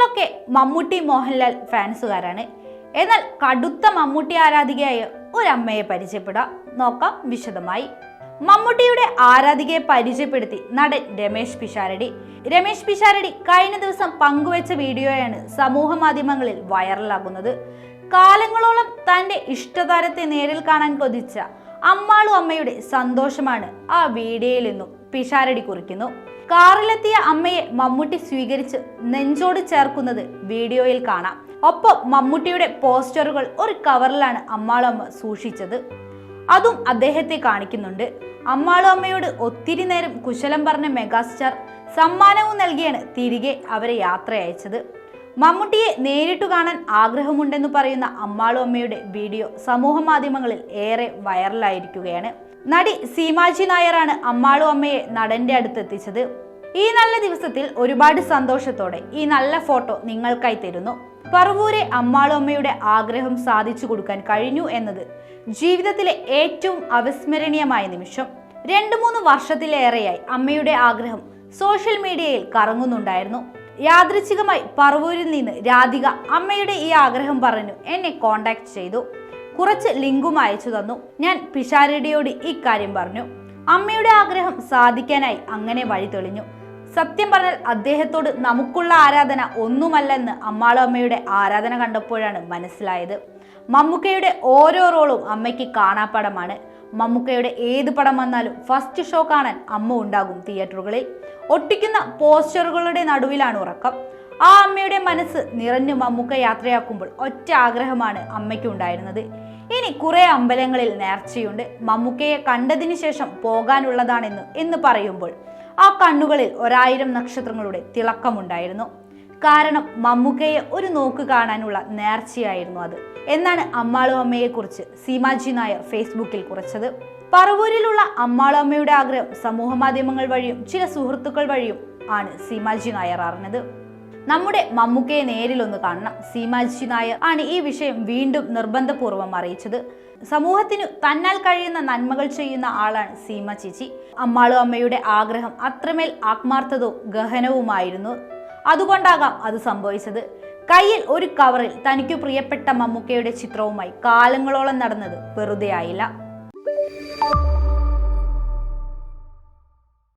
നമ്മളൊക്കെ മമ്മൂട്ടി മോഹൻലാൽ ഫാൻസുകാരാണ്. എന്നാൽ കടുത്ത മമ്മൂട്ടി ആരാധികയായ ഒരമ്മയെ പരിചയപ്പെടാം. നോക്കാം വിശദമായി. മമ്മൂട്ടിയുടെ ആരാധികയെ പരിചയപ്പെടുത്തി നടൻ രമേശ് പിഷാരടി. രമേശ് പിഷാരടി കഴിഞ്ഞ ദിവസം പങ്കുവച്ച വീഡിയോയാണ് സമൂഹ മാധ്യമങ്ങളിൽ വൈറലാകുന്നത്. കാലങ്ങളോളം തന്റെ ഇഷ്ടതാരത്തെ നേരിൽ കാണാൻ കൊതിച്ച അമ്മാളു അമ്മയുടെ സന്തോഷമാണ് ആ വീഡിയോയിൽ നിന്നും പിഷാരടി കുറിക്കുന്നു. കാറിലെത്തിയ അമ്മയെ മമ്മൂട്ടി സ്വീകരിച്ച് നെഞ്ചോട് ചേർക്കുന്നത് വീഡിയോയിൽ കാണാം. ഒപ്പം മമ്മൂട്ടിയുടെ പോസ്റ്ററുകൾ ഒരു കവറിലാണ് അമ്മാളു അമ്മ സൂക്ഷിച്ചത്. അതും അദ്ദേഹത്തെ കാണിക്കുന്നുണ്ട്. അമ്മാളു അമ്മയോട് ഒത്തിരി നേരം കുശലം പറഞ്ഞ മെഗാസ്റ്റാർ സമ്മാനവും നൽകിയാണ് തിരികെ അവരെ യാത്ര അയച്ചത്. മമ്മൂട്ടിയെ നേരിട്ടു കാണാൻ ആഗ്രഹമുണ്ടെന്ന് പറയുന്ന അമ്മാളു അമ്മയുടെ വീഡിയോ സമൂഹ മാധ്യമങ്ങളിൽ ഏറെ വൈറലായിരിക്കുകയാണ്. നടി സീമാജി നായരാണ് അമ്മാളു അമ്മയെ നടന്റെ അടുത്തെത്തിച്ചത്. ഈ നല്ല ദിവസത്തിൽ ഒരുപാട് സന്തോഷത്തോടെ ഈ നല്ല ഫോട്ടോ നിങ്ങൾക്കായി തരുന്നു. പറവൂരെ അമ്മാളു അമ്മയുടെ ആഗ്രഹം സാധിച്ചു കൊടുക്കാൻ കഴിഞ്ഞു എന്നത് ജീവിതത്തിലെ ഏറ്റവും അവിസ്മരണീയമായ നിമിഷം. 2-3 വർഷത്തിലേറെയായി അമ്മയുടെ ആഗ്രഹം സോഷ്യൽ മീഡിയയിൽ കറങ്ങുന്നുണ്ടായിരുന്നു. യാദൃച്ഛികമായി പറവൂരിൽ നിന്ന് രാധിക അമ്മയുടെ ഈ ആഗ്രഹം പറഞ്ഞു എന്നെ കോണ്ടാക്ട് ചെയ്തു. കുറച്ച് ലിങ്കും അയച്ചു തന്നു. ഞാൻ പിഷാരടിയോട് ഇക്കാര്യം പറഞ്ഞു. അമ്മയുടെ ആഗ്രഹം സാധിക്കാനായി അങ്ങനെ വഴി തെളിഞ്ഞു. സത്യം പറഞ്ഞാൽ അദ്ദേഹത്തോട് നമുക്കുള്ള ആരാധന ഒന്നുമല്ലെന്ന് അമ്മാളു അമ്മയുടെ ആരാധന കണ്ടപ്പോഴാണ് മനസ്സിലായത്. മമ്മൂക്കയുടെ ഓരോ റോളും അമ്മയ്ക്ക് കാണാപ്പടമാണ്. മമ്മൂക്കയുടെ ഏത് പടം വന്നാലും ഫസ്റ്റ് ഷോ കാണാൻ അമ്മ ഉണ്ടാകും തിയേറ്ററുകളിൽ. ഒട്ടിക്കുന്ന പോസ്റ്ററുകളുടെ നടുവിലാണ് ഉറക്കം. ആ അമ്മയുടെ മനസ്സ് നിറഞ്ഞു മമ്മൂക്ക യാത്രയാക്കുമ്പോൾ ഒറ്റ ആഗ്രഹമാണ് അമ്മയ്ക്ക് ഉണ്ടായിരുന്നത്. ഇനി കുറെ അമ്പലങ്ങളിൽ നേർച്ചയുണ്ട്. മമ്മൂക്കയെ കണ്ടതിന് ശേഷം പോകാനുള്ളതാണെന്ന് എന്ന് പറയുമ്പോൾ ആ കണ്ണുകളിൽ 1000 നക്ഷത്രങ്ങളുടെ തിളക്കമുണ്ടായിരുന്നു. കാരണം മമ്മൂക്കയെ ഒരു നോക്ക് കാണാനുള്ള നേർച്ചയായിരുന്നു അത് എന്നാണ് അമ്മാളു അമ്മയെ കുറിച്ച് സീമാജി നായർ ഫേസ്ബുക്കിൽ കുറിച്ചത്. പറവൂരിലുള്ള അമ്മാളു അമ്മയുടെ ആഗ്രഹം സമൂഹ മാധ്യമങ്ങൾ വഴിയും ചില സുഹൃത്തുക്കൾ വഴിയും ആണ് സീമാജി നായർ അറിഞ്ഞത്. നമ്മുടെ മമ്മൂക്കയെ നേരിലൊന്ന് കാണണം. സീമാജി നായർ ആണ് ഈ വിഷയം വീണ്ടും നിർബന്ധപൂർവ്വം അറിയിച്ചത്. സമൂഹത്തിനു തന്നാൽ കഴിയുന്ന നന്മകൾ ചെയ്യുന്ന ആളാണ് സീമ ചേച്ചി. അമ്മാളു അമ്മയുടെ ആഗ്രഹം അത്രമേൽ ആത്മാർത്ഥതവും ഗഹനവുമായിരുന്നു. അതുകൊണ്ടാകാം അത് സംഭവിച്ചത്. കയ്യിൽ ഒരു കവറിൽ തനിക്കു പ്രിയപ്പെട്ട മമ്മൂക്കയുടെ ചിത്രവുമായി കാലങ്ങളോളം നടന്നത് വെറുതെ ആയില്ല.